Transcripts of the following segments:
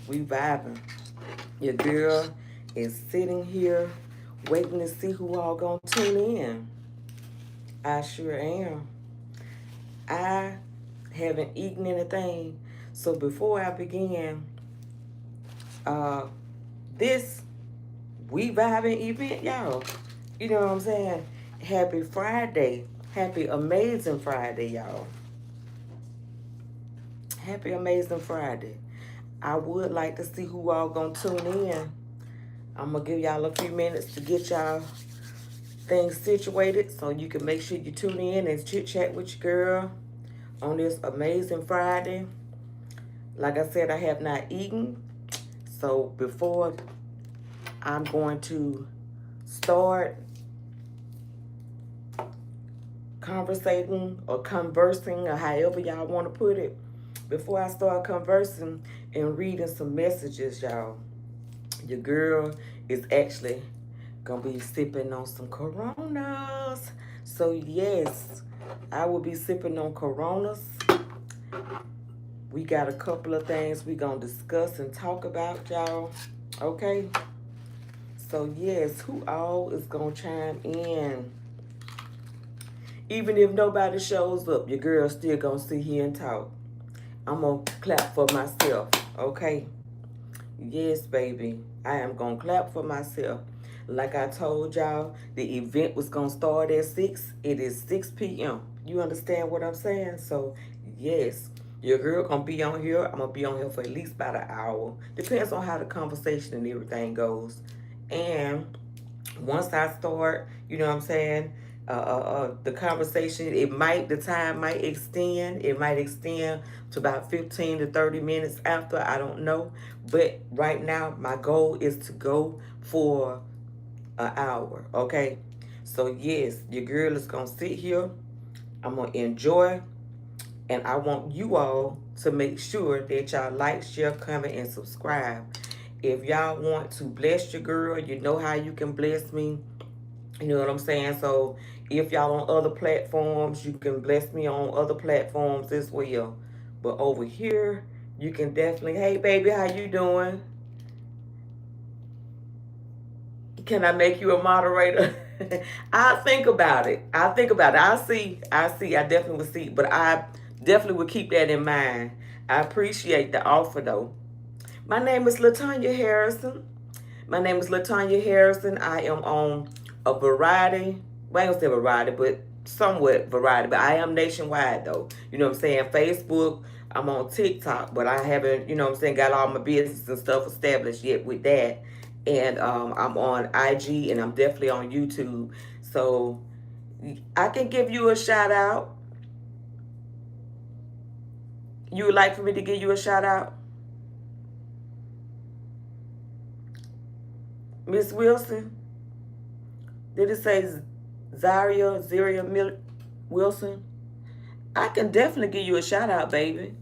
We vibing. Your girl is sitting here waiting to see who all gonna tune in. I sure am. I haven't eaten anything. So before I begin uh this We Vibing event, y'all. You know what I'm saying? Happy Friday. Happy amazing Friday, y'all. Happy amazing Friday. I would like to see who all gonna tune in. I'm gonna give y'all a few minutes to get y'all things situated so you can make sure you tune in and chit chat with your girl on this amazing Friday. Like I said, I have not eaten. So before I'm going to start conversating or conversing or however y'all want to put it, before I start conversing and reading some messages, y'all, your girl is actually gonna be sipping on some Coronas. So yes, I will be sipping on Coronas. We got a couple of things we gonna discuss and talk about, y'all. Okay. So yes, who all is gonna chime in? Even if nobody shows up, your girl still gonna sit here and talk. I'm gonna clap for myself, okay? Yes, baby. I am gonna clap for myself. Like I told y'all, the event was gonna start at 6. It is 6 p.m. You understand what I'm saying? So, yes, your girl gonna be on here. I'm gonna be on here for at least about an hour. Depends on how the conversation and everything goes. And once I start, you know what I'm saying, the conversation, the time might extend. It might extend to about 15 to 30 minutes after. I don't know. But right now, my goal is to go for an hour, okay? So, yes, your girl is going to sit here. I'm going to enjoy. And I want you all to make sure that y'all like, share, comment, and subscribe. If y'all want to bless your girl, you know how you can bless me. You know what I'm saying? So if y'all on other platforms, you can bless me on other platforms as well. But over here, you can definitely, hey baby, how you doing? Can I make you a moderator? I'll think about it. I'll think about it. I definitely will see. But I definitely will keep that in mind. I appreciate the offer though. My name is Latanya Harrison. My name is Latanya Harrison. I am on a variety, well, I ain't gonna say variety, but somewhat variety. But I am nationwide though. You know what I'm saying? Facebook, I'm on TikTok, but I haven't, you know what I'm saying, got all my business and stuff established yet with that. And I'm on IG and I'm definitely on YouTube. So I can give you a shout out. You would like for me to give you a shout out? Miss Wilson? Did it say Zaria Wilson? I can definitely give you a shout out, baby.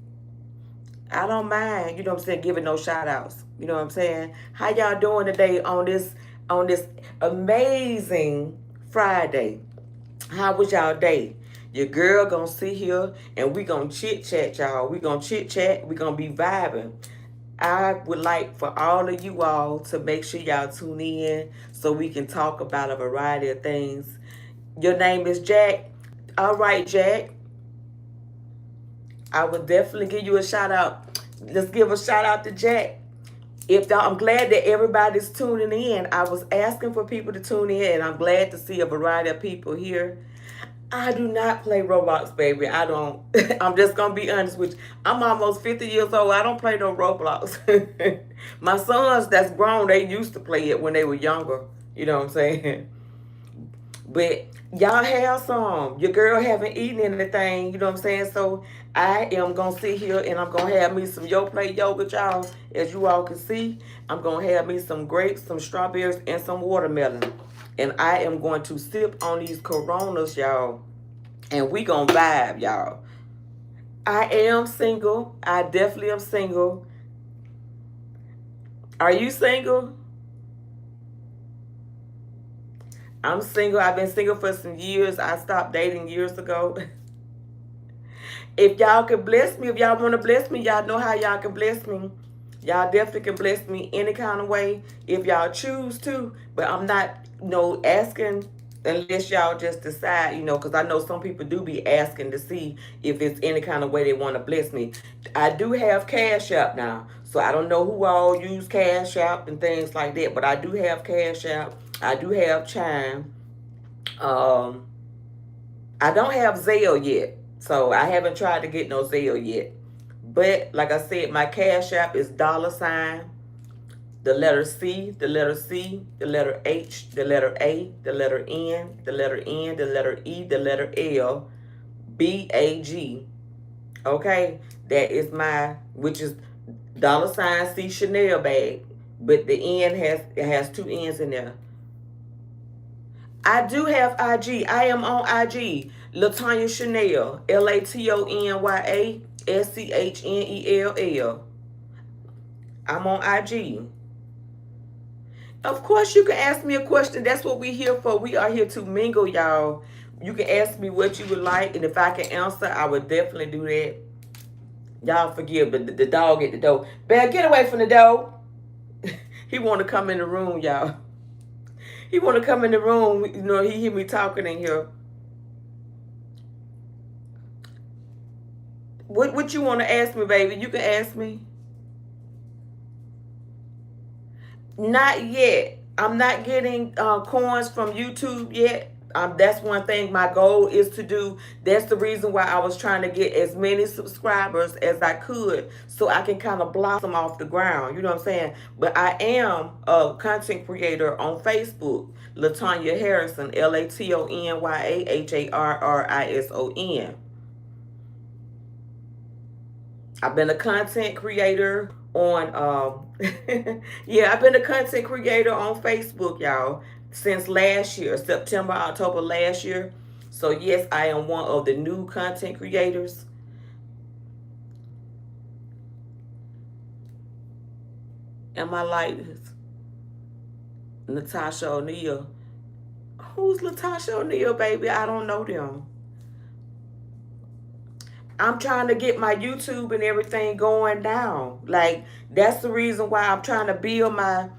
I don't mind, you know what I'm saying, giving no shout outs. You know what I'm saying? How y'all doing today on this amazing Friday? How was y'all day? Your girl gonna sit here and we gonna chit chat, y'all. We gonna chit chat. We gonna be vibing. I would like for all of you all to make sure y'all tune in so we can talk about a variety of things. Your name is Jack. All right, Jack. I would definitely give you a shout out. Let's give a shout out to Jack. I'm glad that everybody's tuning in. I was asking for people to tune in, and I'm glad to see a variety of people here. I do not play Roblox, baby. I don't. I'm just gonna be honest with you. I'm almost 50 years old. I don't play no Roblox. My sons that's grown, they used to play it when they were younger. You know what I'm saying? But y'all have some. Your girl haven't eaten anything, you know what I'm saying? So I am gonna sit here and I'm gonna have me some Yo Play yogurt, y'all. As you all can see, I'm gonna have me some grapes, some strawberries, and some watermelon. And I am going to sip on these Coronas, y'all. And we gonna vibe, y'all. I am single. I definitely am single. Are you single? I'm single. I've been single for some years. I stopped dating years ago. If y'all can bless me, if y'all want to bless me, y'all know how y'all can bless me. Y'all definitely can bless me any kind of way if y'all choose to. But I'm not, asking unless y'all just decide, because I know some people do be asking to see if it's any kind of way they want to bless me. I do have Cash App now. So I don't know who all use Cash App and things like that. But I do have Cash App. I do have Chime. Um, I don't have Zelle yet. So I haven't tried to get no Zelle yet. But like I said, my Cash App is $ the letter C, the letter C, the letter H, the letter A, the letter N, the letter N, the letter E, the letter L, BAG. Okay, that is my, which is $C Chanel bag, but the N has two N's in there. I do have IG. I am on IG. Latanya Schnell, LATONYA I'm on IG. Of course, you can ask me a question. That's what we're here for. We are here to mingle, y'all. You can ask me what you would like, and if I can answer, I would definitely do that. Y'all forgive the dog at the door. Bear, get away from the door. He want to come in the room, y'all. He want to come in the room. He hear me talking in here. What you want to ask me, baby? You can ask me. Not yet. I'm not getting coins from YouTube yet. That's one thing my goal is to do. That's the reason why I was trying to get as many subscribers as I could so I can kind of blossom off the ground. You know what I'm saying? But I am a content creator on Facebook. Latanya Harrison, LATONYA HARRISON. I've been a content creator on yeah, I've been a content creator on Facebook, y'all, since last year, September, October last year. So yes, I am one of the new content creators. And my light is Natasha O'Neal. Who's Latasha O'Neal, baby? I don't know them. I'm trying to get my YouTube and everything going down. Like, that's the reason why I'm trying to build my,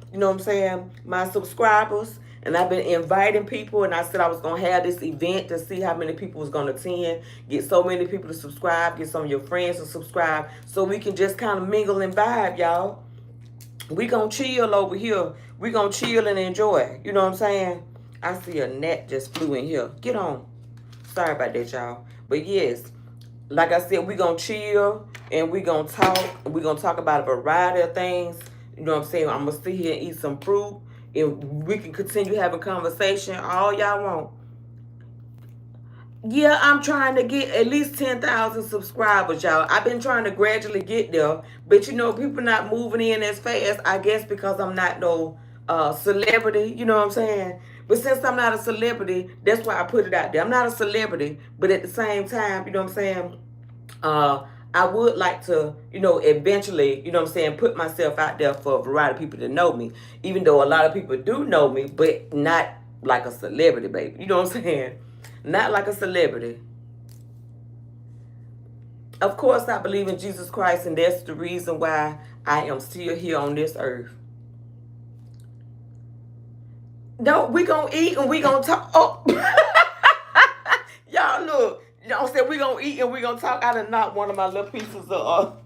my subscribers. And I've been inviting people, and I said I was going to have this event to see how many people was going to attend, get so many people to subscribe, get some of your friends to subscribe, so we can just kind of mingle and vibe, y'all. We going to chill over here. We going to chill and enjoy. You know what I'm saying? I see a gnat just flew in here. Get on. Sorry about that, y'all. But yes, like I said, we're going to chill and we're going to talk. We're going to talk about a variety of things. You know what I'm saying? I'm going to sit here and eat some fruit. And we can continue having conversation all y'all want. Yeah, I'm trying to get at least 10,000 subscribers, y'all. I've been trying to gradually get there. But, people not moving in as fast, I guess, because I'm not no celebrity. You know what I'm saying? But since I'm not a celebrity, that's why I put it out there. I'm not a celebrity, but at the same time, you know what I'm saying? I would like to, eventually, put myself out there for a variety of people to know me. Even though a lot of people do know me, but not like a celebrity, baby. You know what I'm saying? Not like a celebrity. Of course, I believe in Jesus Christ, and that's the reason why I am still here on this earth. No, we gonna eat and we gonna talk. Oh, y'all look. Y'all said we gonna eat and we gonna talk. I done knocked one of my little pieces of.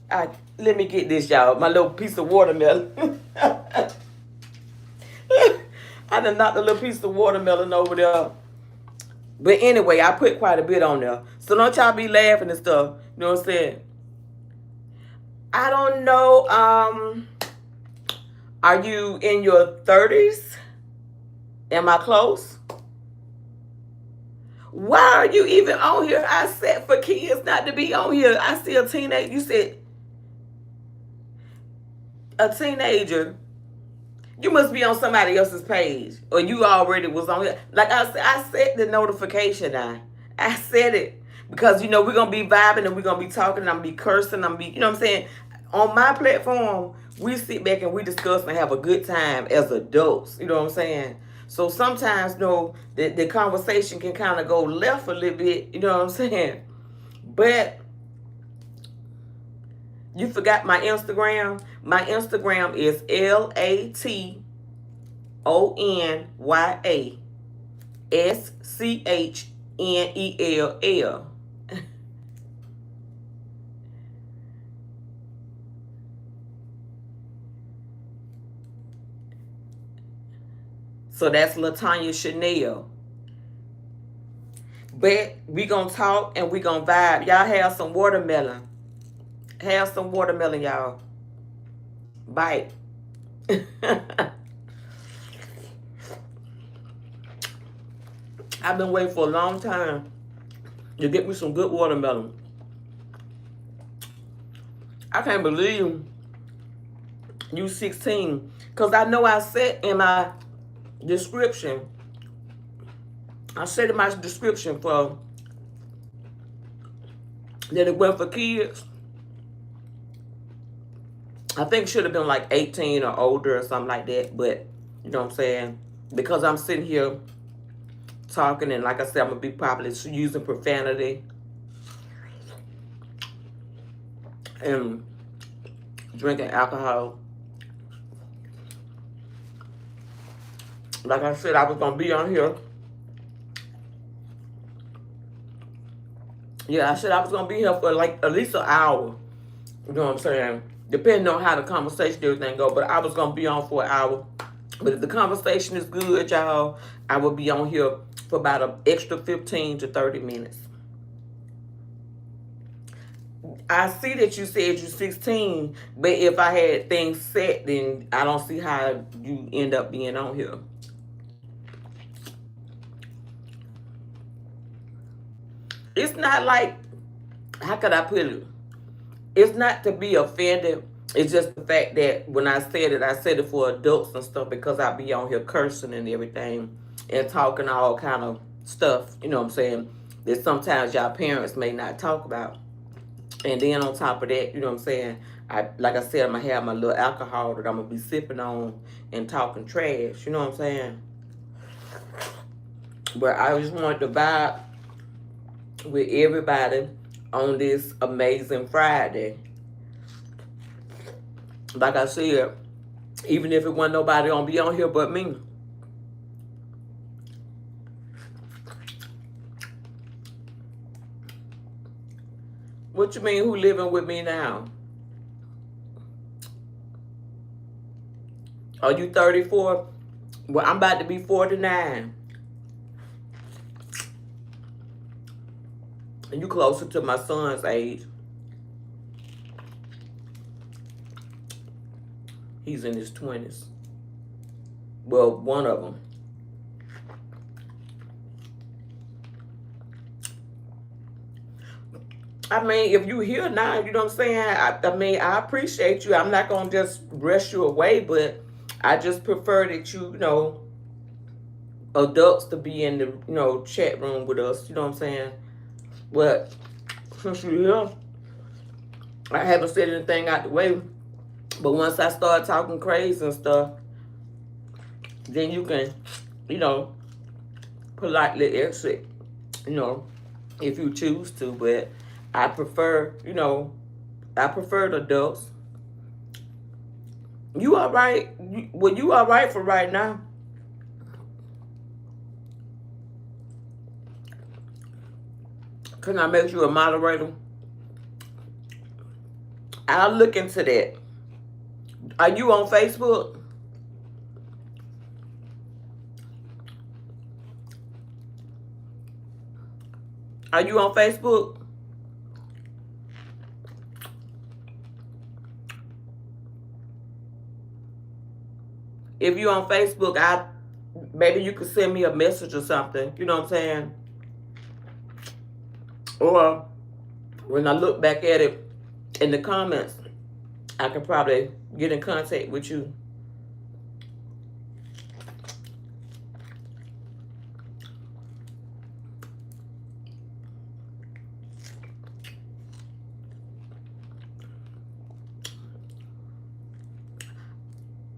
Let me get this, y'all. My little piece of watermelon. I done knocked a little piece of watermelon over there. But anyway, I put quite a bit on there. So don't y'all be laughing and stuff. You know what I'm saying? I don't know. Are you in your 30s? Am I close? Why are you even on here? I said for kids not to be on here. I see a teenager. You said a teenager. You must be on somebody else's page. Or you already was on here. Like I said, I set the notification now. I said it. Because, we're going to be vibing and we're going to be talking and I'm going to be cursing. You know what I'm saying? On my platform, we sit back and we discuss and have a good time as adults. You know what I'm saying? So sometimes, the conversation can kind of go left a little bit. You know what I'm saying? But You forgot my Instagram? My Instagram is LATONYASCHNELL. So that's Latanya Chanel. But we gonna talk and we gonna vibe. Y'all have some watermelon. Have some watermelon, y'all. Bite. I've been waiting for a long time to get me some good watermelon. I can't believe you 16. Because I know I said in my description, I said in my description for that it went for kids. I think it should have been like 18 or older or something like that. But, you know what I'm saying? Because I'm sitting here talking and like I said, I'm going to be probably using profanity and drinking alcohol. Like I said, I was going to be on here. Yeah, I said I was going to be here for like at least an hour. You know what I'm saying? Depending on how the conversation, everything go. But I was going to be on for an hour. But if the conversation is good, y'all, I will be on here for about an extra 15 to 30 minutes. I see that you said you're 16, but if I had things set, then I don't see how you end up being on here. It's not like, how could I put it? It's not to be offended. It's just the fact that when I said it for adults and stuff because I be on here cursing and everything and talking all kind of stuff, you know what I'm saying, that sometimes y'all parents may not talk about. And then on top of that, you know what I'm saying, like I said, I'm going to have my little alcohol that I'm going to be sipping on and talking trash, you know what I'm saying? But I just wanted to vibe with everybody on this amazing Friday. Like I said, even if it wasn't nobody gonna be on here but me. What you mean, who living with me now? Are you 34? Well, I'm about to be 49. And you closer to my son's age. He's in his 20s. Well, one of them. I mean, if you here now, you know what I'm saying? I mean, I appreciate you. I'm not going to just rush you away, but I just prefer that you know, adults to be in the, you know, chat room with us. You know what I'm saying? But since you're here, I haven't said anything out the way. But once I start talking crazy and stuff, then you can, you know, politely exit, you know, if you choose to. But I prefer, you know, I prefer the adults. You all right? Well, you all right for right now. Can I make you a moderator? I'll look into that. Are you on Facebook? Are you on Facebook? If you're on Facebook, maybe you could send me a message or something. You know what I'm saying? Or when I look back at it in the comments, I can probably get in contact with you.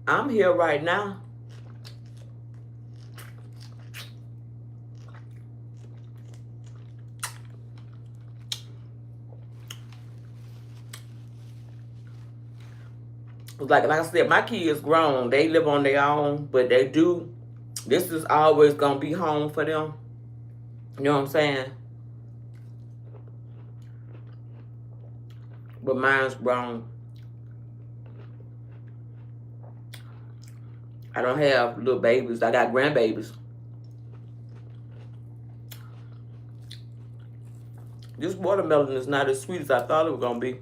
I'm here right now. like I said, my kids grown. They live on their own, but they do. This is always gonna be home for them. You know what I'm saying? But mine's grown. I don't have little babies. I got grandbabies. This watermelon is not as sweet as I thought it was gonna be.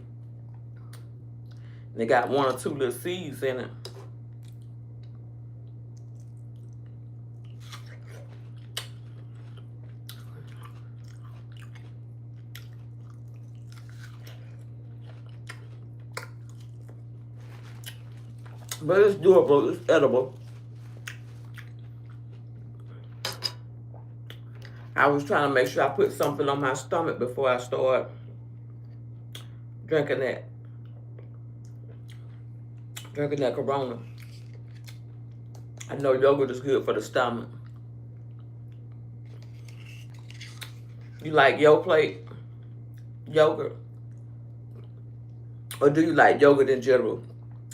They got 1 or 2 little seeds in it. But it's doable. It's edible. I was trying to make sure I put something on my stomach before I start drinking that. Drinking that Corona. I know yogurt is good for the stomach. You like Yoplait yogurt? Or do you like yogurt in general?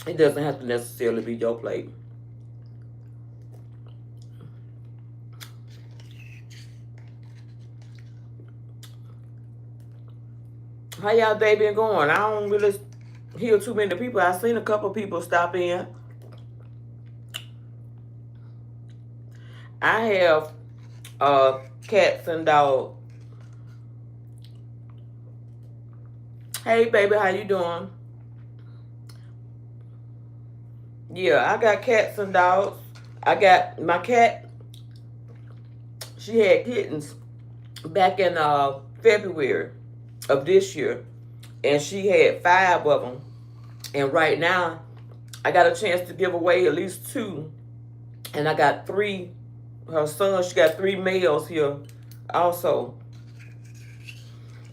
It doesn't have to necessarily be Yoplait. How y'all day been going? I don't really hear too many people. I've seen a couple people stop in. I have cats and dogs. Hey baby, how you doing? Yeah, I got cats and dogs. I got my cat. She had kittens back in February of this year, and she had 5 of them. And right now, I got a chance to give away at least 2, and I got 3. Her son, she got 3 males here, also.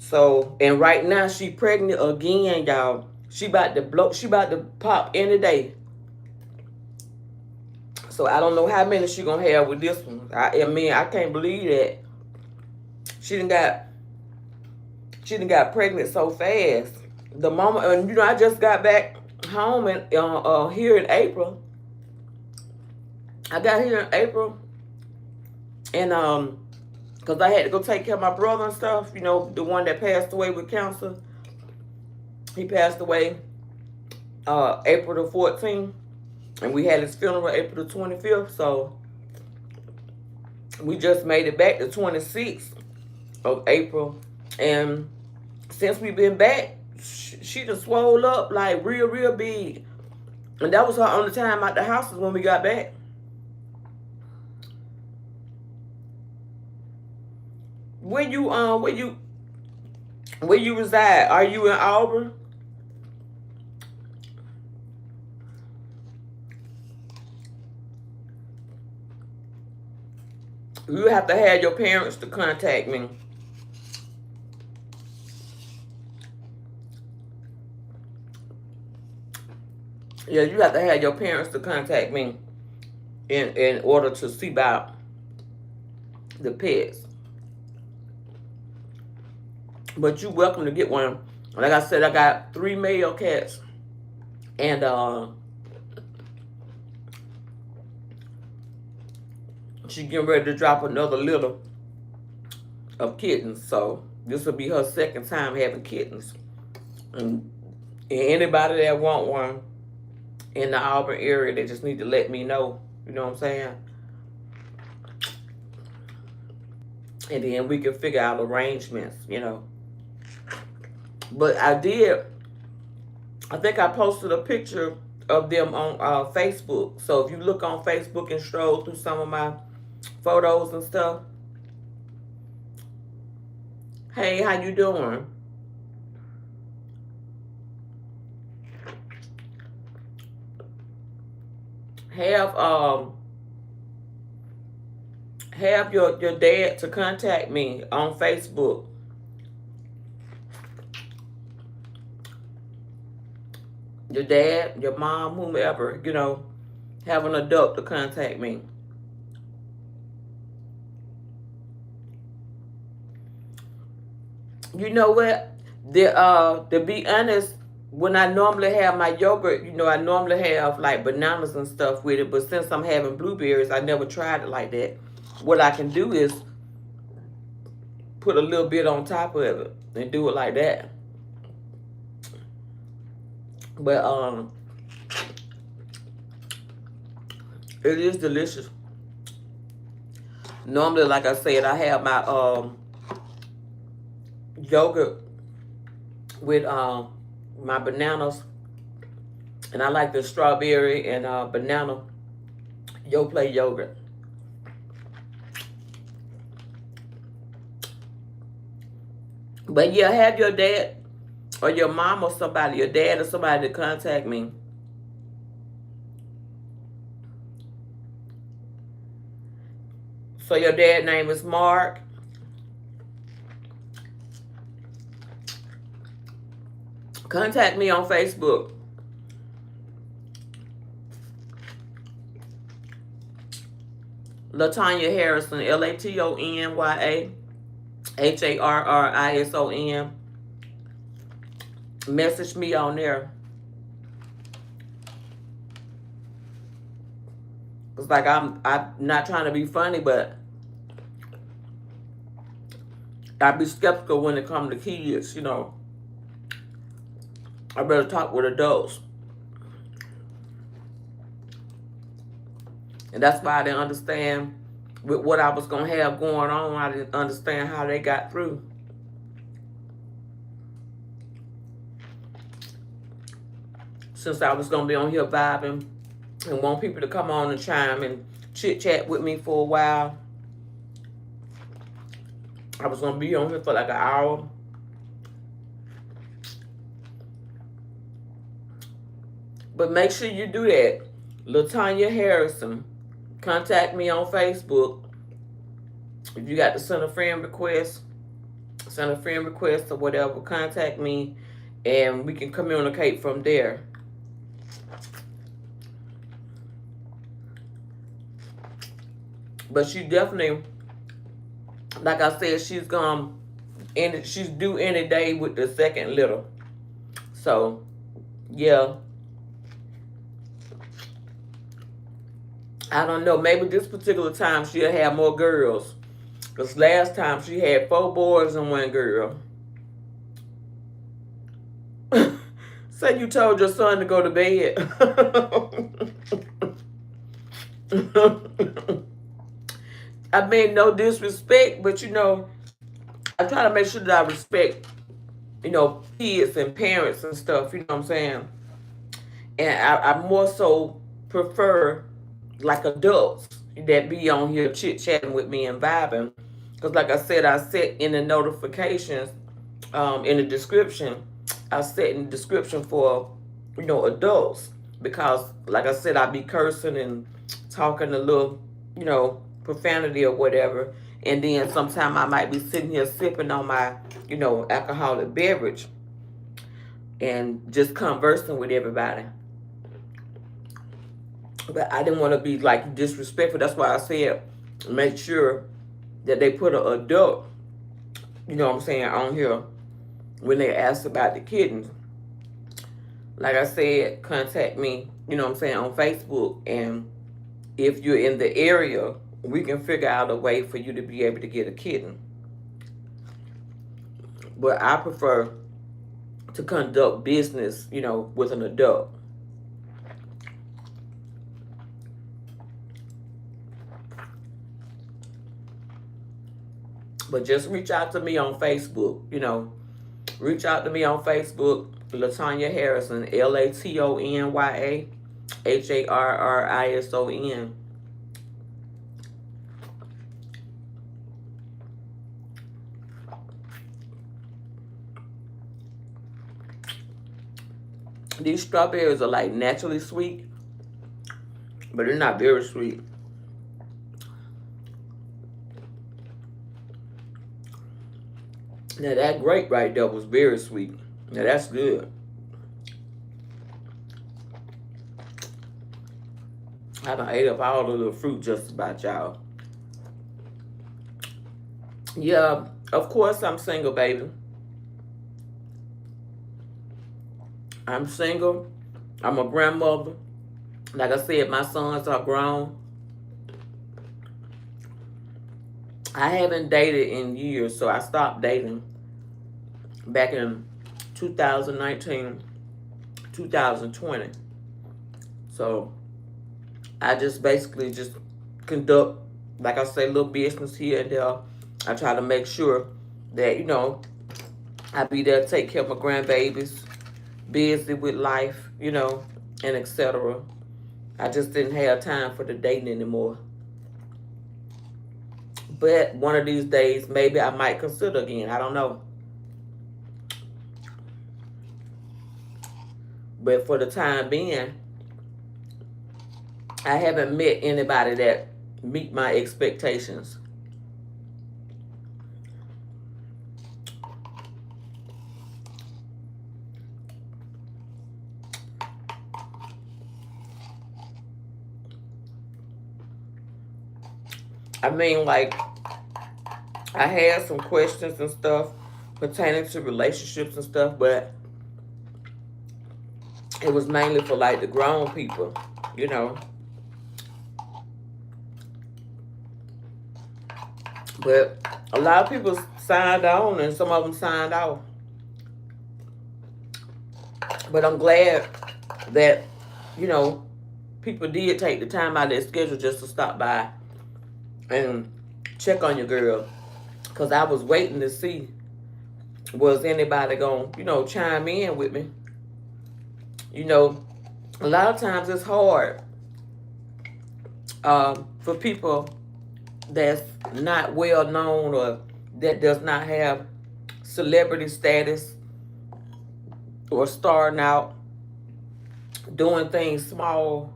So, and right now she pregnant again, y'all. She about to blow. She about to pop any day. So I don't know how many she gonna have with this one. I mean, I can't believe that she done got pregnant so fast. The moment, and you know, I just got back home and here in April. I got here in April, and because I had to go take care of my brother and stuff. You know, the one that passed away with cancer. He passed away April the 14th. And we had his funeral April the 25th. So we just made it back the 26th of April. And since we've been back, she just swole up like real big. And that was her only time out the house is when we got back. Where you reside? Are you in Auburn? You have to have your parents to contact me. Yeah, you have to have your parents to contact me in order to see about the pets. But you're welcome to get one. Like I said, I got 3 male cats. And she's getting ready to drop another litter of kittens. So this will be her 2nd time having kittens. And anybody that want one in the Auburn area, they just need to let me know. You know what I'm saying? And then we can figure out arrangements, you know. But I think I posted a picture of them on Facebook. So if you look on Facebook and stroll through some of my photos and stuff. Hey, how you doing? Have your dad to contact me on Facebook. Your dad, your mom, whomever, you know, have an adult to contact me. You know what? To be honest, when I normally have my yogurt, you know, I normally have like bananas and stuff with it. But since I'm having blueberries, I never tried it like that. What I can do is put a little bit on top of it and do it like that. But it is delicious. Normally, like I said, I have my yogurt with my bananas, and I like the strawberry and banana Yoplait yogurt. But yeah, have your dad or your mom or somebody, your dad or somebody to contact me. So your dad's name is Mark. Contact me on Facebook. Latanya Harrison, Latonya Harrison. Message me on there. It's like I'm not trying to be funny, but I be skeptical when it comes to kids, you know. I better talk with adults. And that's why I didn't understand with what I was going to have going on. I didn't understand how they got through. Since I was going to be on here vibing and want people to come on and chime and chit-chat with me for a while. I was going to be on here for like an hour. But make sure you do that. Latanya Harrison. Contact me on Facebook. If you got to send a friend request or whatever, contact me and we can communicate from there. But she definitely, like I said, she's due any day with the second little. So, yeah. I don't know. Maybe this particular time she'll have more girls. Because last time she had 4 boys and 1 girl. Say you told your son to go to bed. I mean, no disrespect, but you know, I try to make sure that I respect, you know, kids and parents and stuff, you know what I'm saying? And I more so prefer like adults that be on here chit-chatting with me and vibing. Because like I said, I set in the notifications, in the description, I set in the description for, you know, adults. Because like I said, I be cursing and talking a little, you know, profanity or whatever. And then sometime I might be sitting here sipping on my, you know, alcoholic beverage and just conversing with everybody. But I didn't want to be like disrespectful. That's why I said make sure that they put an adult, you know what I'm saying, on here when they ask about the kittens. Like I said, contact me, you know what I'm saying, on Facebook. And if you're in the area, we can figure out a way for you to be able to get a kitten. But I prefer to conduct business, you know, with an adult. But just reach out to me on Facebook, you know. Reach out to me on Facebook, Latanya Harrison, Latonya Harrison. These strawberries are like naturally sweet, but they're not very sweet. Now that grape right there was very sweet. Now that's good. I done ate up all the little fruit just about, y'all. Yeah, of course I'm single, baby. I'm single. I'm a grandmother. Like I said, my sons are grown. I haven't dated in years, so I stopped dating back in 2019, 2020. So I just basically just conduct, like I say, little business here and there. I try to make sure that, I be there to take care of my grandbabies, busy with life, and etc. I just didn't have time for the dating anymore. But one of these days, maybe I might consider again. I don't know. But for the time being, I haven't met anybody that meet my expectations. I mean, like, I had some questions and stuff pertaining to relationships and stuff, but it was mainly for like the grown people, you know. But a lot of people signed on and some of them signed off. But I'm glad that, you know, people did take the time out of their schedule just to stop by and check on your girl. Because I was waiting to see, was anybody going to, chime in with me. You know, a lot of times it's hard for people that's not well known or that does not have celebrity status or starting out doing things small.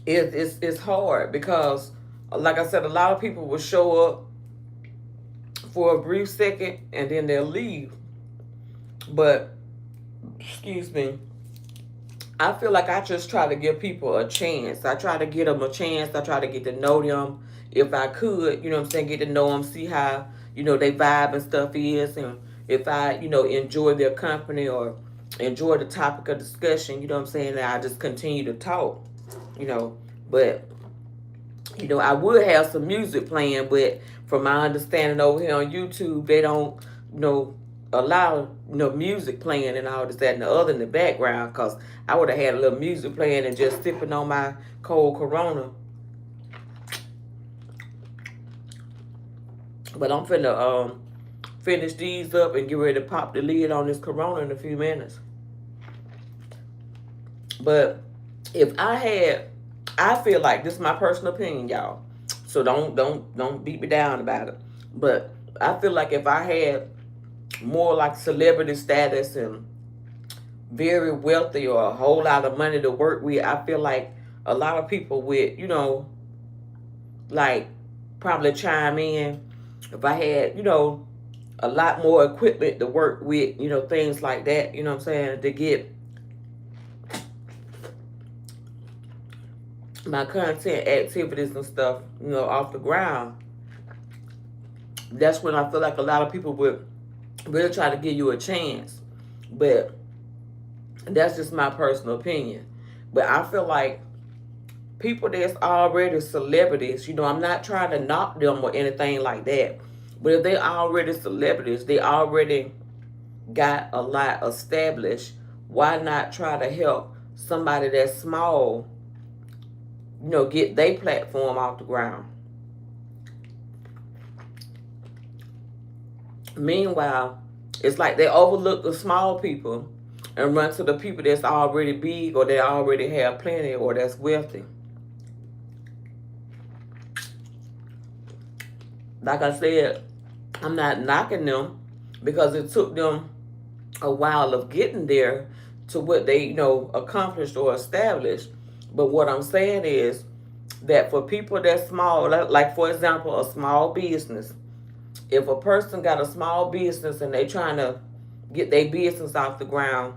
It's hard because, like I said, a lot of people will show up for a brief second and then they'll leave. But, excuse me, I feel like I just try to give people a chance. I try to get them a chance. I try to get to know them if I could, you know what I'm saying, get to know them, see how, they vibe and stuff is. And if I, enjoy their company or enjoy the topic of discussion, you know what I'm saying, I just continue to talk, But, I would have some music playing, but from my understanding over here on YouTube, they don't, allow music playing and all this, that, and the other in the background, because I would have had a little music playing and just sipping on my cold Corona. But I'm finna finish these up and get ready to pop the lid on this Corona in a few minutes. But if I feel like, this is my personal opinion, y'all, so don't beat me down about it, but I feel like if I had more like celebrity status and very wealthy or a whole lot of money to work with, I feel like a lot of people would, like probably chime in. If I had, a lot more equipment to work with, things like that, you know what I'm saying, to get my content activities and stuff, off the ground, that's when I feel like a lot of people would really try to give you a chance. But that's just my personal opinion. But I feel like people that's already celebrities, I'm not trying to knock them or anything like that, but if they already celebrities, they already got a lot established, why not try to help somebody that's small, get their platform off the ground? Meanwhile, it's like they overlook the small people and run to the people that's already big or they already have plenty or that's wealthy. Like I said, I'm not knocking them because it took them a while of getting there to what they, accomplished or established. But what I'm saying is that for people that's small, like for example, a small business, if a person got a small business and they trying to get their business off the ground,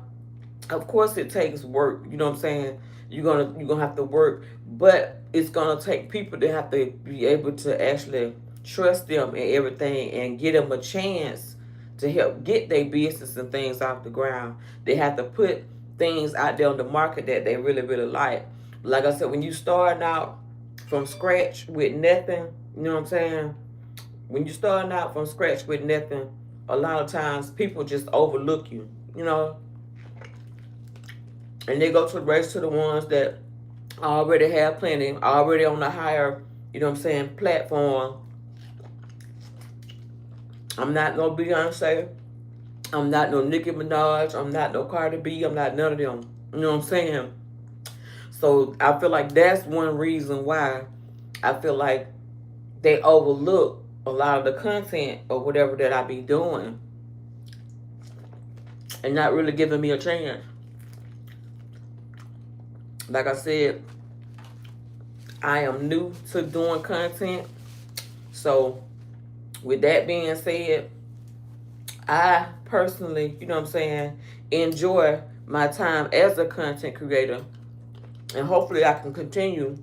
of course it takes work, you know what I'm saying? You're gonna have to work, but it's gonna take people to have to be able to actually trust them and everything and get them a chance to help get their business and things off the ground. They have to put things out there on the market that they really, really like. Like I said, when you starting out from scratch with nothing, you know what I'm saying? When you starting out from scratch with nothing, a lot of times people just overlook you, you know, and they go to the race to the ones that already have plenty, already on a higher, you know what I'm saying, platform. I'm not no Beyonce. I'm not no Nicki Minaj. I'm not no Cardi B. I'm not none of them. You know what I'm saying? So I feel like that's one reason why I feel like they overlook a lot of the content or whatever that I be doing and not really giving me a chance. Like I said, I am new to doing content. So with that being said, I personally, you know what I'm saying, enjoy my time as a content creator. And hopefully I can continue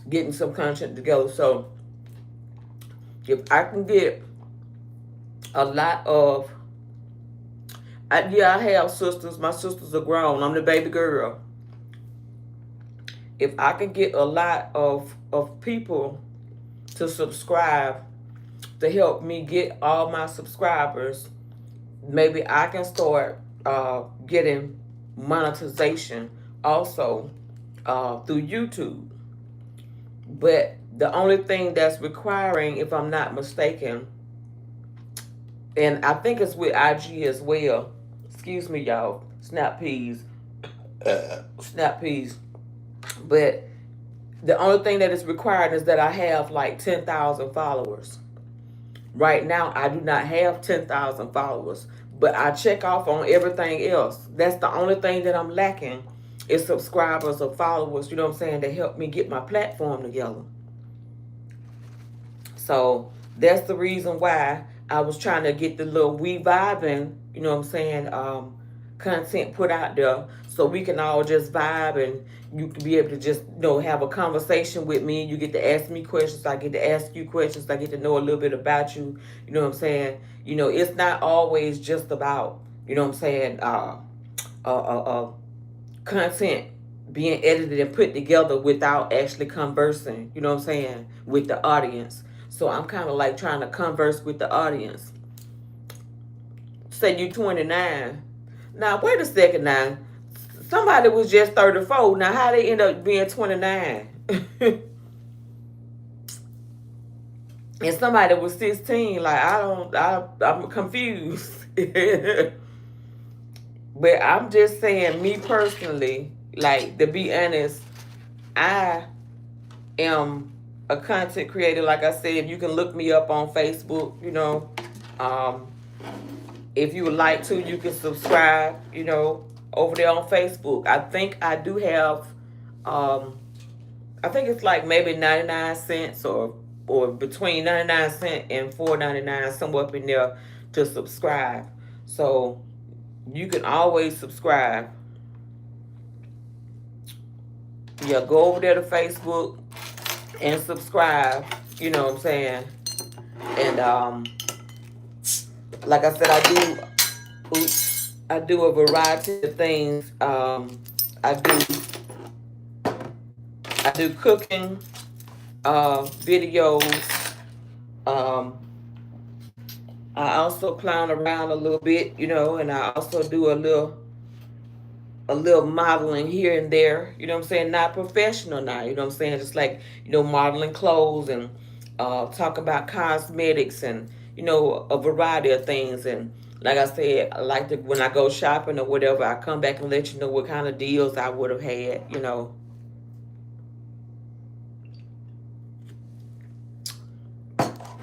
getting some content together. So if I can get a lot of, I have sisters. My sisters are grown. I'm the baby girl. If I can get a lot of people to subscribe to help me get all my subscribers, maybe I can start getting monetization also through YouTube. But the only thing that's requiring, if I'm not mistaken, and I think it's with IG as well. Excuse me, y'all. Snap peas. Snap peas. But the only thing that is required is that I have like 10,000 followers. Right now, I do not have 10,000 followers, but I check off on everything else. That's the only thing that I'm lacking is subscribers or followers, you know what I'm saying, to help me get my platform together. So that's the reason why I was trying to get the little We Vibing, you know what I'm saying, content put out there so we can all just vibe and you can be able to just, you know, have a conversation with me. You get to ask me questions. I get to ask you questions. I get to know a little bit about you. You know what I'm saying? You know, it's not always just about, you know what I'm saying, content being edited and put together without actually conversing, you know what I'm saying, with the audience. So I'm kind of like trying to converse with the audience. Say you 29. Now, wait a second now. Somebody was just 34. Now, how they end up being 29? And somebody was 16. Like, I'm confused. But I'm just saying, me personally, like, to be honest, I am a content creator. Like I said, you can look me up on Facebook, you know. If you would like to, you can subscribe, you know, over there on Facebook. I think I do have, I think it's like maybe 99 cents or between 99 cents and $4.99, somewhere up in there to subscribe. So you can always subscribe. Yeah, go over there to Facebook and subscribe, you know what I'm saying? And like I said, I do a variety of things. I do cooking videos. I also clown around a little bit, you know, and I also do a little modeling here and there, you know what I'm saying? Not professional now, you know what I'm saying? Just like, you know, modeling clothes and talk about cosmetics and, you know, a variety of things. And like I said, I like to, when I go shopping or whatever, I come back and let you know what kind of deals I would have had, you know.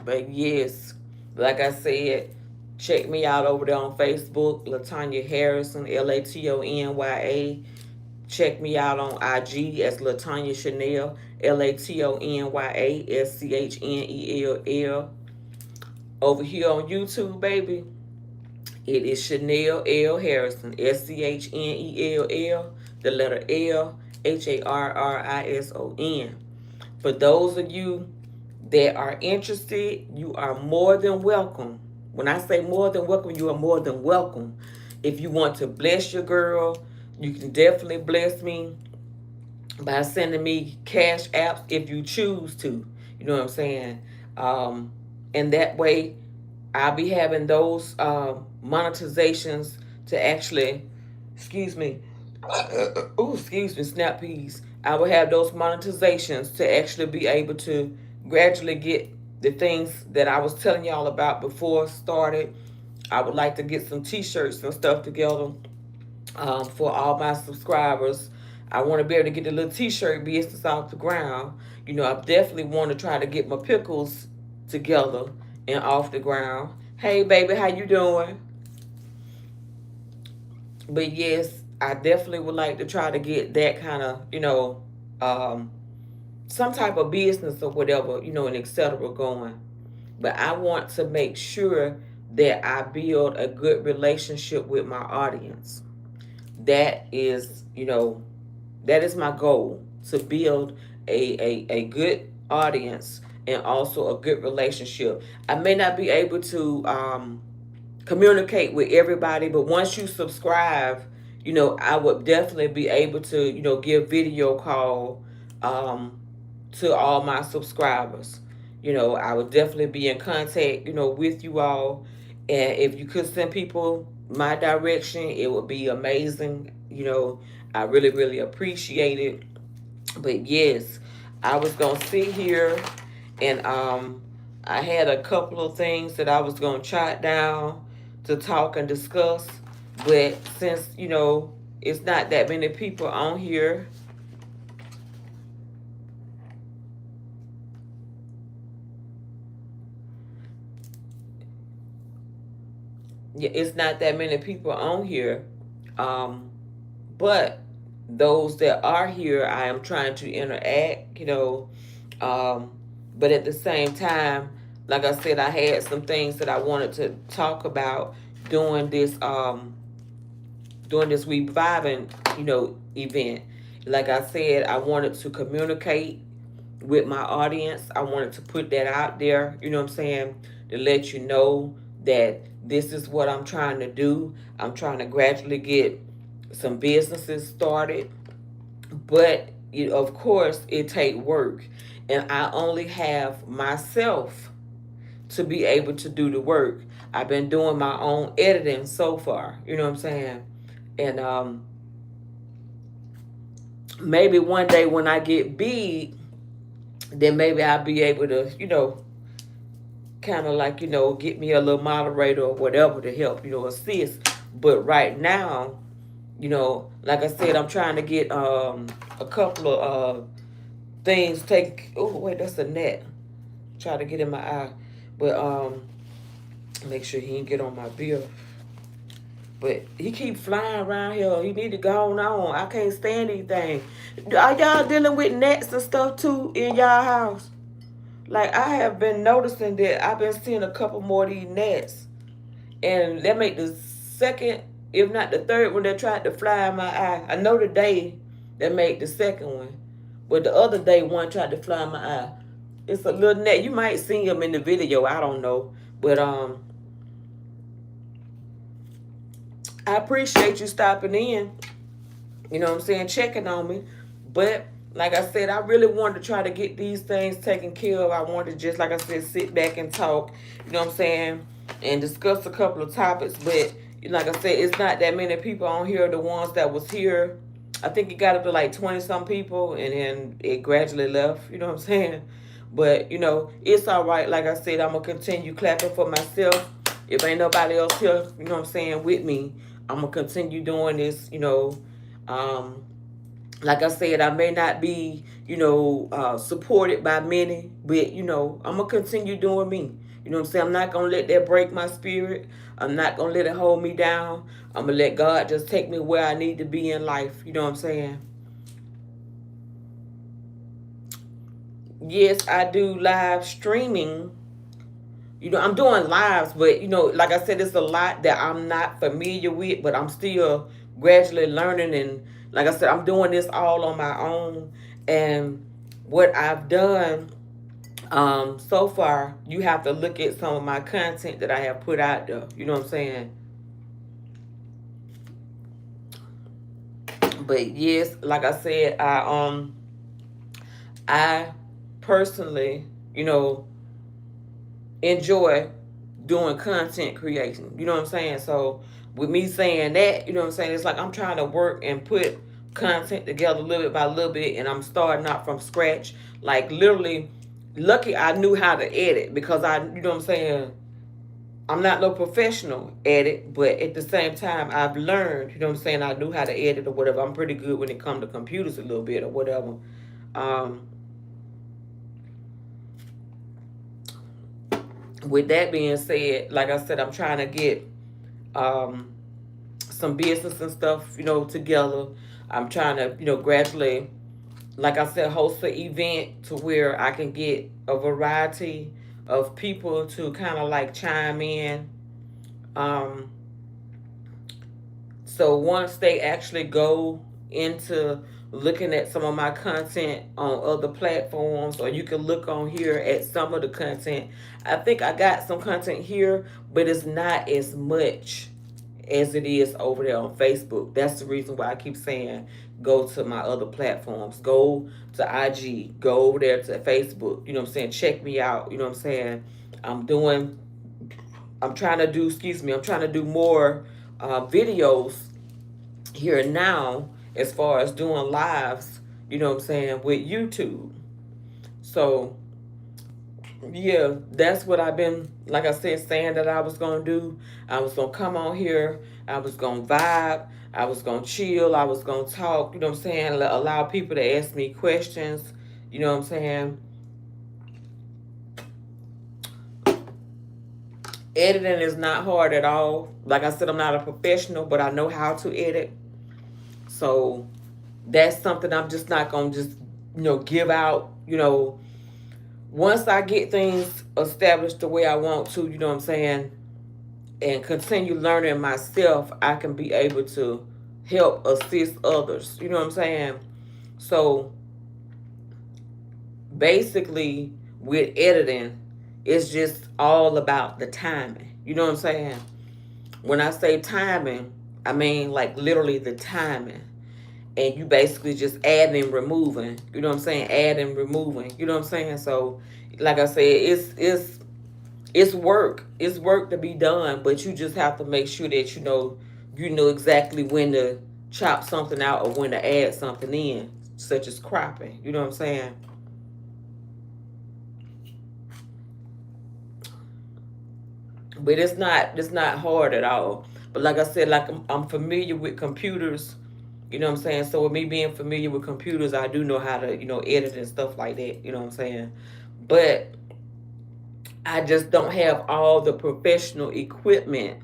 But yes, like I said, check me out over there on Facebook, Latanya Harrison, Latonya. Check me out on IG as Latanya Schnell, LatoNyaSchnell. Over here on YouTube, baby, it is Schnell L Harrison, Schnell, the letter L, Harrison. For those of you that are interested, you are more than welcome. When I say more than welcome, you are more than welcome. If you want to bless your girl, you can definitely bless me by sending me cash apps if you choose to. You know what I'm saying? Um, and that way, I'll be having those monetizations to actually, excuse me, oh, excuse me, snap peas. I will have those monetizations to actually be able to gradually get the things that I was telling y'all about before started. I would like to get some t-shirts and stuff together for all my subscribers. I want to be able to get the little t-shirt business off the ground. You know, I definitely want to try to get my pickles together and off the ground. Hey, baby, how you doing? But yes, I definitely would like to try to get that kind of, um, some type of business or whatever, and etc. going. But I want to make sure that I build a good relationship with my audience. That is, that is my goal, to build a good audience and also a good relationship. I may not be able to communicate with everybody, but once you subscribe, I would definitely be able to, give video call um, to all my subscribers. I would definitely be in contact, with you all. And if you could send people my direction, it would be amazing. I really, really appreciate it. But yes, I was gonna sit here and I had a couple of things that I was gonna jot down to talk and discuss. But since it's not that many people on here, yeah, it's not that many people on here. Um, but those that are here, I am trying to interact. Um, but at the same time, like I said, I had some things that I wanted to talk about during this reviving, event. Like I said, I wanted to communicate with my audience. I wanted to put that out there, you know what I'm saying, to let you know that this is what I'm trying to do. I'm trying to gradually get some businesses started, but of course it take work, and I only have myself to be able to do the work. I've been doing my own editing so far, you know what I'm saying, and maybe one day when I get big, then maybe I'll be able to, kind of like, get me a little moderator or whatever to help, assist. But right now, like I said, I'm trying to get a couple of things take. Oh wait, that's a net. Try to get in my eye, but make sure he didn't get on my bill. But he keep flying around here. He need to go on. I can't stand anything. Are y'all dealing with nets and stuff too in y'all house? Like I have been noticing that I've been seeing a couple more of these nets, and that make the second, if not the third one that tried to fly in my eye. I know the day that made the second one, but the other day one tried to fly in my eye. It's a little net. You might see him in the video. I don't know, but I appreciate you stopping in. You know what I'm saying, checking on me. But like I said, I really wanted to try to get these things taken care of. I wanted to just, like I said, sit back and talk, you know what I'm saying, and discuss a couple of topics. But like I said, it's not that many people on here. The ones that was here, I think it got up to like 20-some people, and then it gradually left, you know what I'm saying. But, it's all right. Like I said, I'm going to continue clapping for myself. If ain't nobody else here, you know what I'm saying, with me, I'm going to continue doing this, like I said, I may not be, supported by many, but, I'm going to continue doing me. You know what I'm saying? I'm not going to let that break my spirit. I'm not going to let it hold me down. I'm going to let God just take me where I need to be in life. You know what I'm saying? Yes, I do live streaming. I'm doing lives, but, like I said, it's a lot that I'm not familiar with, but I'm still gradually learning. And like I said, I'm doing this all on my own. And what I've done, So far, you have to look at some of my content that I have put out there. You know what I'm saying? But yes, like I said, I personally, you know, enjoy doing content creation. You know what I'm saying? So with me saying that, you know what I'm saying, it's like I'm trying to work and put content together little bit by little bit, and I'm starting out from scratch. Like literally, lucky I knew how to edit because you know what I'm saying, I'm not no professional at it, but at the same time, I've learned, you know what I'm saying, I knew how to edit or whatever. I'm pretty good when it comes to computers a little bit or whatever. Um, with that being said, like I said, I'm trying to get um, some business and stuff, you know, together. I'm trying to, you know, gradually, like I said, host an event to where I can get a variety of people to kind of like chime in. Um, So once they actually go into looking at some of my content on other platforms, or you can look on here at some of the content. I think I got some content here, but it's not as much as it is over there on Facebook. That's the reason why I keep saying go to my other platforms. Go to IG, go over there to Facebook. You know what I'm saying? Check me out. You know what I'm saying? I'm doing, I'm trying to do, excuse me, I'm trying to do more videos here and now as far as doing lives, you know what I'm saying, with YouTube. So yeah, that's what I've been, like I said, saying that I was gonna do. I was gonna come on here, I was gonna vibe, I was gonna chill, I was gonna talk, you know what I'm saying, allow people to ask me questions, you know what I'm saying. Editing is not hard at all. Like I said, I'm not a professional, but I know how to edit. So that's something I'm just not gonna just, you know, give out, you know, once I get things established the way I want to, you know what I'm saying, and continue learning myself, I can be able to help assist others, you know what I'm saying. So basically with editing, it's just all about the timing, you know what I'm saying. When I say timing, I mean like literally the timing, and you basically just adding and removing, you know what I'm saying, adding, removing, you know what I'm saying. So like I said, it's work, it's work to be done, but you just have to make sure that you know exactly when to chop something out or when to add something in, such as cropping, you know what I'm saying. But it's not hard at all. But like I said, like I'm familiar with computers. You know what I'm saying? So with me being familiar with computers, I do know how to, you know, edit and stuff like that. You know what I'm saying? But I just don't have all the professional equipment.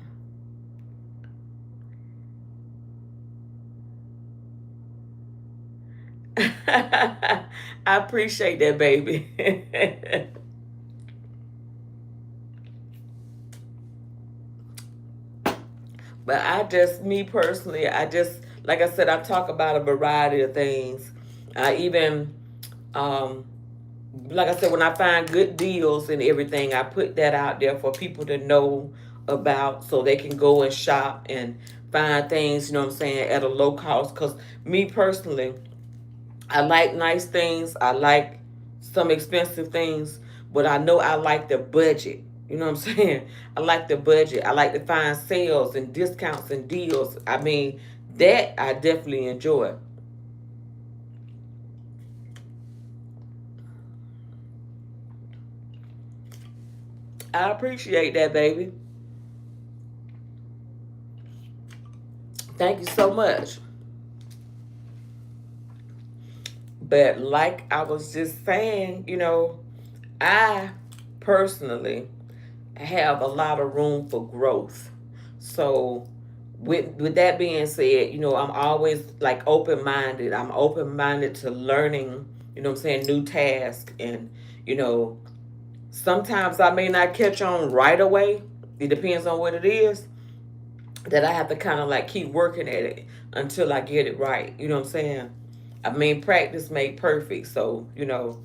I appreciate that, baby. But me personally, like I said, I talk about a variety of things. I even, um, like I said, when I find good deals and everything, I put that out there for people to know about so they can go and shop and find things, you know what I'm saying, at a low cost. Because me personally, I like nice things. I like some expensive things, but I know I like the budget. You know what I'm saying? I like the budget. I like to find sales and discounts and deals. I mean, that I definitely enjoy. I appreciate that, baby. Thank you so much. But like I was just saying, you know, I personally have a lot of room for growth. So with that being said, you know, I'm always like open minded. I'm open minded to learning, you know what I'm saying, new tasks, and you know, sometimes I may not catch on right away. It depends on what it is that I have to kind of like keep working at it until I get it right. You know what I'm saying? I mean, practice make perfect. So, you know,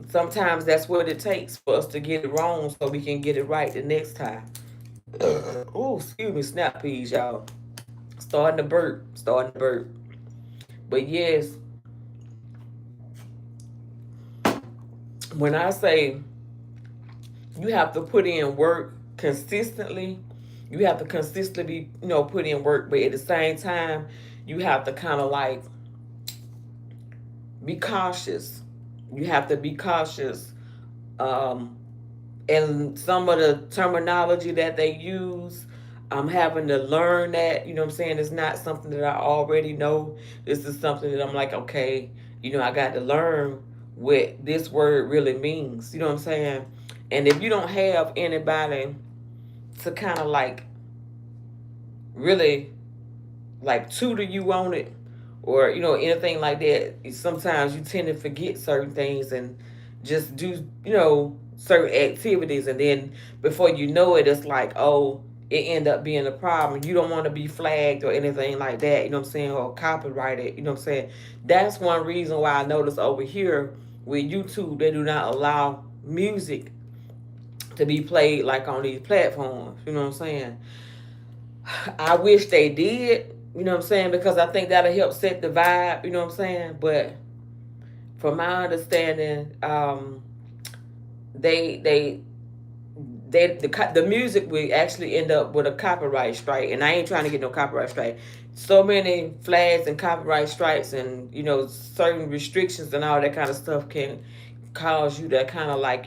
Sometimes that's what it takes for us to get it wrong so we can get it right the next time. Oh, excuse me, snap peas, y'all. Starting to burp, starting to burp. But yes, when I say you have to put in work consistently, you have to consistently, put in work, but at the same time, you have to kind of like be cautious. You have to be cautious. Um, and some of the terminology that they use, I'm having to learn that, what I'm saying? It's not something that I already know. This is something that I'm like, okay, I got to learn what this word really means. You know what I'm saying? And if you don't have anybody to kind of like really like tutor you on it, or anything like that, sometimes you tend to forget certain things and just do certain activities, and then before you know it, it's like, oh, it end up being a problem. You don't want to be flagged or anything like that, you know what I'm saying, or copyrighted, you know what I'm saying. That's one reason why I noticed over here with YouTube, they do not allow music to be played like on these platforms, you know what I'm saying. I wish they did, you know what I'm saying, because I think that'll help set the vibe, you know what I'm saying. But from my understanding, they they the music will actually end up with a copyright strike, and I ain't trying to get no copyright strike. So many flags and copyright strikes, and certain restrictions and all that kind of stuff can cause you to kind of like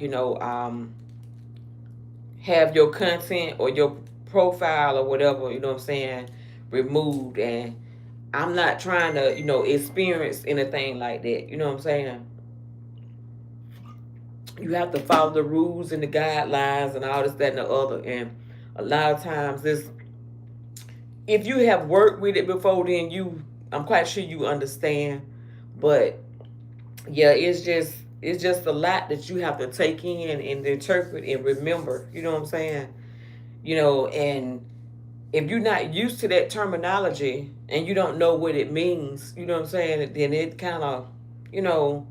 have your content or your profile or whatever, you know what I'm saying, removed. And I'm not trying to, experience anything like that. You know what I'm saying? You have to follow the rules and the guidelines and all this, that, and the other. And a lot of times, if you have worked with it before, then I'm quite sure you understand. But yeah, it's just a lot that you have to take in and interpret and remember. You know what I'm saying? And if you're not used to that terminology and you don't know what it means, you know what I'm saying, then it kind of, you know,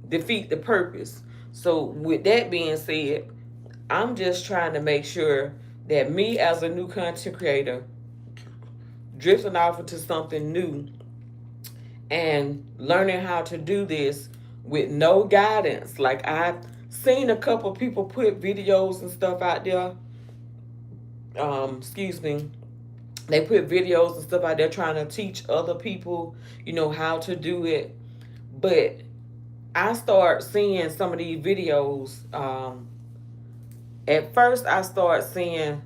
defeat the purpose. So with that being said, I'm just trying to make sure that me as a new content creator, drifting off into something new and learning how to do this with no guidance. Like, I've seen a couple people put videos and stuff out there. Excuse me. They put videos and stuff out there trying to teach other people, how to do it. But I start seeing some of these videos. At first, I start seeing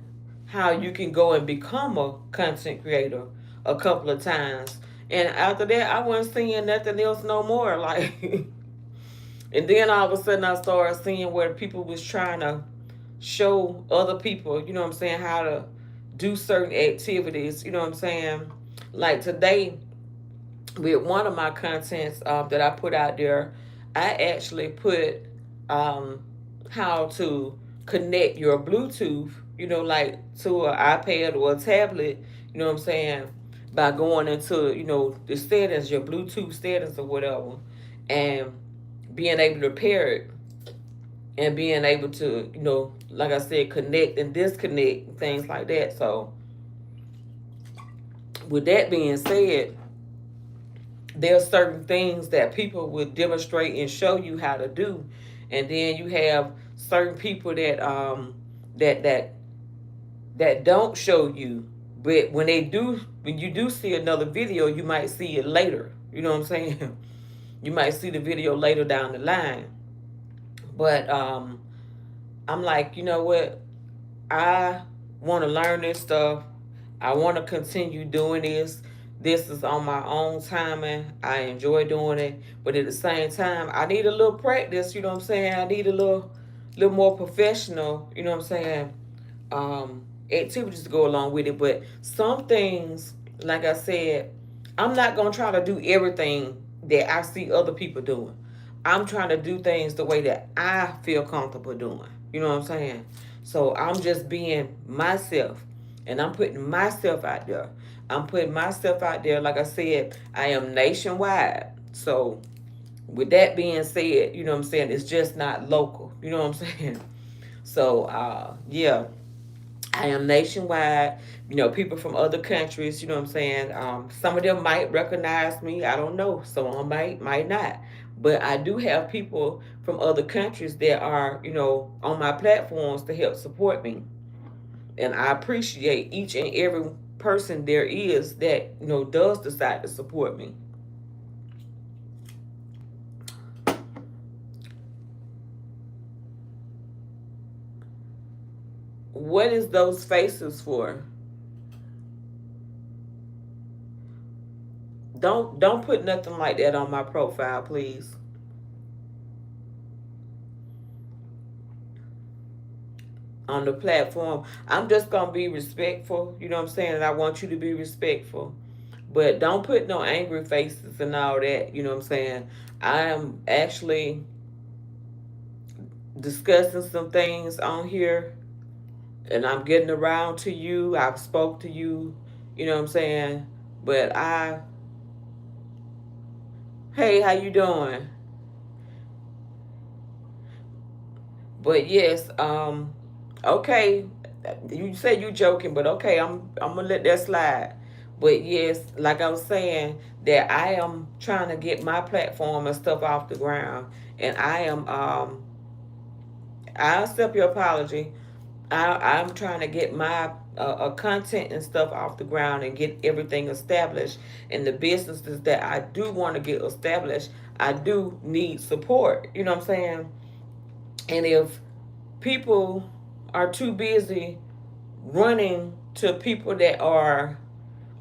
how you can go and become a content creator a couple of times. And after that, I wasn't seeing nothing else no more. Like, and then all of a sudden, I started seeing where people was trying to show other people, you know what I'm saying, how to do certain activities, you know what I'm saying. Like today, with one of my contents that I put out there, I actually put how to connect your Bluetooth, like to an iPad or a tablet, you know what I'm saying, by going into, the settings, your Bluetooth settings or whatever, and being able to pair it and being able to, like I said, connect and disconnect, things like that. So, with that being said, there are certain things that people will demonstrate and show you how to do, and then you have certain people that that don't show you, but when you do see another video, you might see it later. You know what I'm saying? You might see the video later down the line, but I'm like, you know what? I want to learn this stuff. I want to continue doing this. This is on my own timing. I enjoy doing it, but at the same time, I need a little practice. You know what I'm saying? I need a little more professional. You know what I'm saying? Activities to go along with it. But some things, like I said, I'm not gonna try to do everything that I see other people doing. I'm trying to do things the way that I feel comfortable doing. You know what I'm saying? So I'm just being myself, and I'm putting myself out there. I'm putting myself out there. Like I said, I am nationwide. So With that being said, you know what I'm saying, it's just not local. You know what I'm saying? So, yeah, I am nationwide. You know, people from other countries, you know what I'm saying? Some of them might recognize me. I don't know. Some of them might not. But I do have people from other countries that are, you know, on my platforms to help support me. And I appreciate each and every person there is that, you know, does decide to support me. What is those faces for? Don't put nothing like that on my profile, please. On the platform, I'm just gonna be respectful. You know what I'm saying? And I want you to be respectful. But don't put no angry faces and all that. You know what I'm saying? I am actually discussing some things on here, and I'm getting around to you. I've spoke to you. You know what I'm saying? But hey, how you doing? But yes, okay. You say you joking, but okay, I'm gonna let that slide. But yes, like I was saying, that I am trying to get my platform and stuff off the ground, and I accept your apology. I'm trying to get my content and stuff off the ground and get everything established. And the businesses that I do want to get established, I do need support. You know what I'm saying? And if people are too busy running to people that are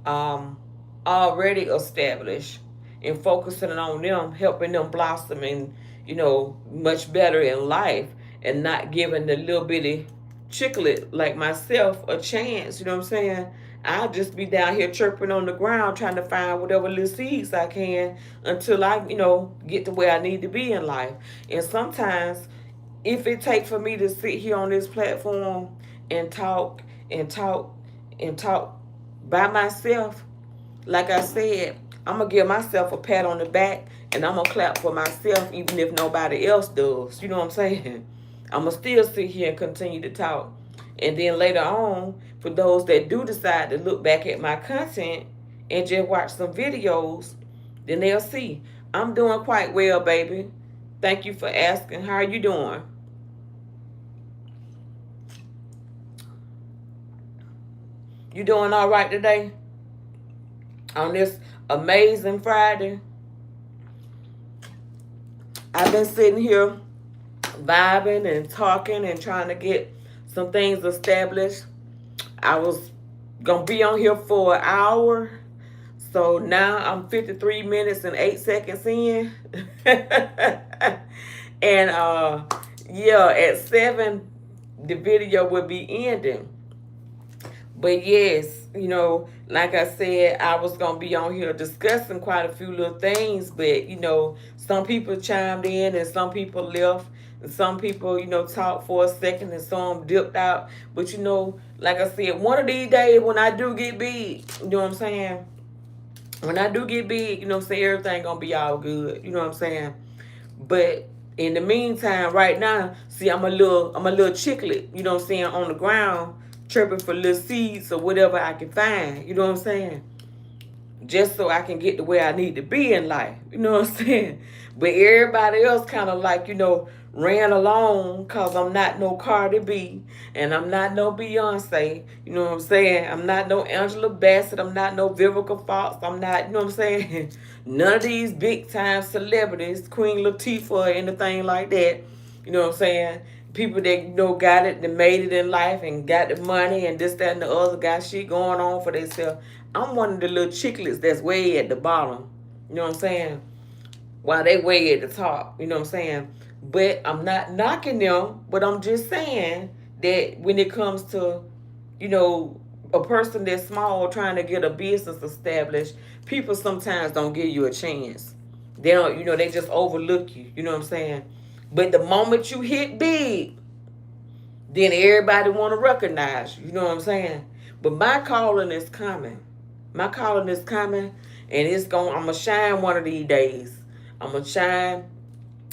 um, already established and focusing on them, helping them blossom and, you know, much better in life, and not giving the little bitty chicklet like myself a chance. You know what I'm saying? I'll just be down here chirping on the ground trying to find whatever little seeds I can until I, you know, get to where I need to be in life. And sometimes if it takes for me to sit here on this platform and talk and talk and talk by myself, like I said, I'm gonna give myself a pat on the back and I'm gonna clap for myself even if nobody else does. You know what I'm saying? I'm gonna still sit here and continue to talk. And then later on, for those that do decide to look back at my content and just watch some videos, then they'll see I'm doing quite well, baby. Thank you for asking. How are you doing? You doing all right today on this amazing Friday? I've been sitting here vibing and talking and trying to get some things established. I was gonna be on here for an hour, so now I'm 53 minutes and 8 seconds in. And yeah, at 7 the video will be ending. But yes, you know, like I said, I was gonna be on here discussing quite a few little things, but you know, some people chimed in and some people left, and some people, you know, talked for a second and some dipped out. But you know, like I said, one of these days when I do get big, you know what I'm saying? When I do get big, you know what I'm saying, everything gonna be all good. You know what I'm saying? But in the meantime, right now, see, I'm a little chicklet, you know what I'm saying, on the ground, chirping for little seeds or whatever I can find, you know what I'm saying? Just so I can get to where I need to be in life. You know what I'm saying? But everybody else kind of like, you know, ran along because I'm not no Cardi B and I'm not no Beyonce. You know what I'm saying? I'm not no Angela Bassett. I'm not no Vivica Fox. I'm not, you know what I'm saying? None of these big time celebrities, Queen Latifah or anything like that. You know what I'm saying? People that, you know, got it, that made it in life and got the money and this, that, and the other, got shit going on for themselves. I'm one of the little chicklets that's way at the bottom. You know what I'm saying? While they way at the top. You know what I'm saying? But I'm not knocking them, but I'm just saying that when it comes to, you know, a person that's small trying to get a business established, people sometimes don't give you a chance. They don't, you know, they just overlook you. You know what I'm saying? But the moment you hit big, then everybody want to recognize you. You know what I'm saying? But my calling is coming. My calling is coming, and it's going. I'm gonna shine one of these days. I'm going to shine,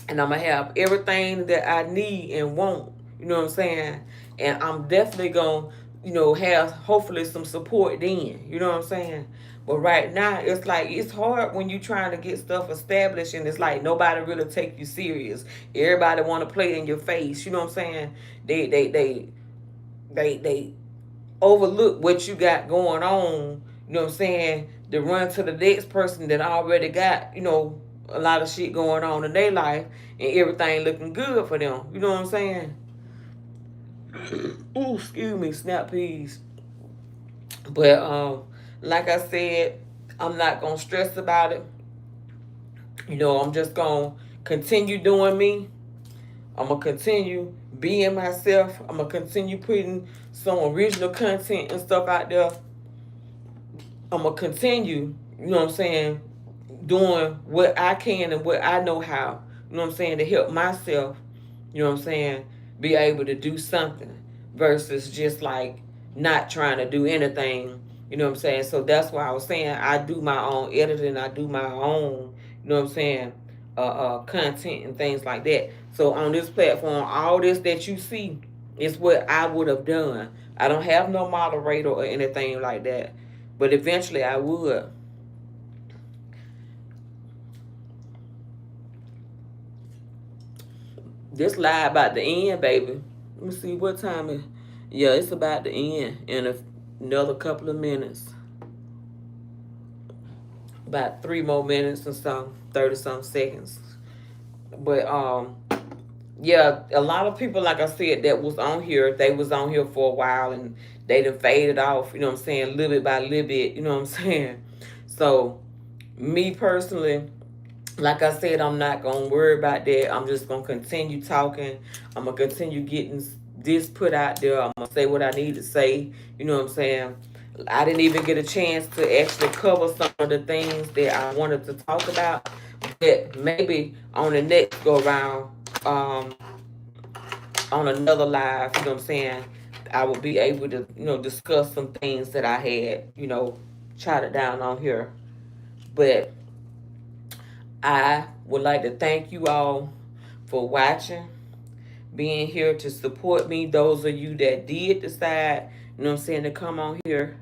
and I'm going to have everything that I need and want. You know what I'm saying? And I'm definitely going to, have hopefully some support then. You know what I'm saying? But right now, it's like, it's hard when you trying to get stuff established, and it's like nobody really take you serious. Everybody want to play in your face. You know what I'm saying? They overlook what you got going on, you know what I'm saying, to run to the next person that already got, a lot of shit going on in their life and everything looking good for them. You know what I'm saying? Ooh, excuse me, snap peas. But like I said, I'm not gonna stress about it. I'm just gonna continue doing me. I'm gonna continue being myself. I'm gonna continue putting some original content and stuff out there. I'm gonna continue, what I'm saying, doing what I can and what I know how, what I'm saying, to help myself, what I'm saying, be able to do something versus just like not trying to do anything, what I'm saying. So that's why I was saying I do my own editing, I do my own, what I'm saying, content and things like that. So on this platform, all this that you see is what I would have done. I don't have no moderator or anything like that, but eventually I would. This live about to end, baby. Let me see what time it. Yeah, it's about to end in another couple of minutes. About 3 more minutes or so, 30 some seconds. But yeah, a lot of people, like I said, that was on here, they was on here for a while and they done faded off, you know what I'm saying, little bit by little bit, you know what I'm saying. So me personally, like I said, I'm not gonna worry about that. I'm just gonna continue talking. I'm gonna continue getting this put out there. I'm gonna say what I need to say. You know what I'm saying? I didn't even get a chance to actually cover some of the things that I wanted to talk about. But maybe on the next go round, um, on another live, you know what I'm saying, I will be able to, discuss some things that I had, jotted down on here. But I would like to thank you all for watching, being here to support me. Those of you that did decide, to come on here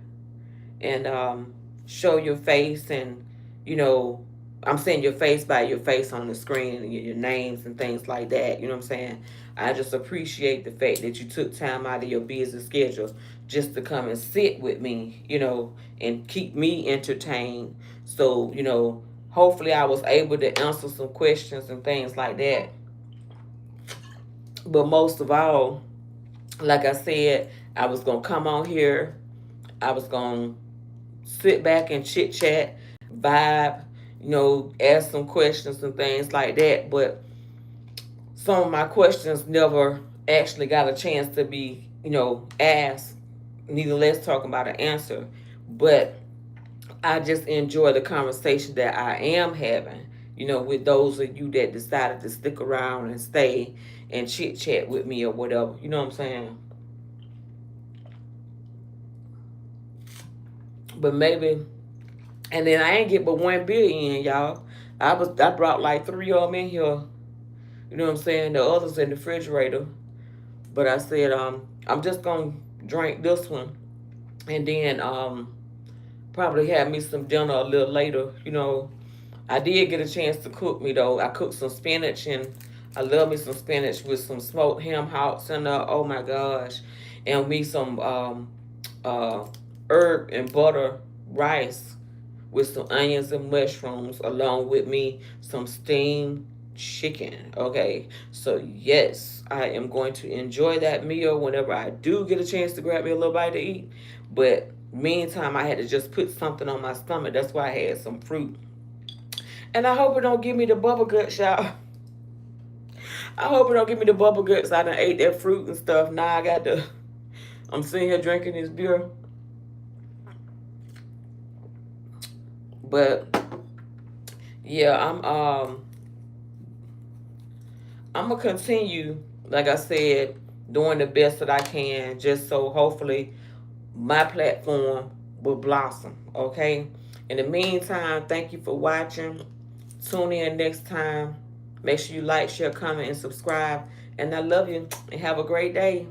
and show your face and, you know, I'm saying your face by your face on the screen and your names and things like that. You know what I'm saying? I just appreciate the fact that you took time out of your busy schedule just to come and sit with me, and keep me entertained. So, hopefully I was able to answer some questions and things like that. But most of all, like I said, I was going to come on here. I was going to sit back and chit chat, vibe, ask some questions and things like that. But some of my questions never actually got a chance to be, asked, neither less talking about an answer. But I just enjoy the conversation that I am having, with those of you that decided to stick around and stay and chit chat with me or whatever. You know what I'm saying? But maybe, and then I ain't get but one beer in, y'all. I brought like 3 of them in here. You know what I'm saying? The others in the refrigerator. But I said, I'm just gonna drink this one, and then probably have me some dinner a little later. I did get a chance to cook me though. I cooked some spinach, and I love me some spinach with some smoked ham hocks and oh my gosh, and me some uh herb and butter rice with some onions and mushrooms, along with me some steamed chicken. Okay, so yes, I am going to enjoy that meal whenever I do get a chance to grab me a little bite to eat. But meantime, I had to just put something on my stomach. That's why I had some fruit. And I hope it don't give me the bubble guts, y'all. I hope it don't give me the bubble guts. I done ate that fruit and stuff. Now I'm sitting here drinking this beer. But yeah, I'm gonna continue, like I said, doing the best that I can, just so hopefully my platform will blossom. Okay. In the meantime, thank you for watching. Tune in next time. Make sure you like, share, comment, and subscribe. And I love you. And have a great day.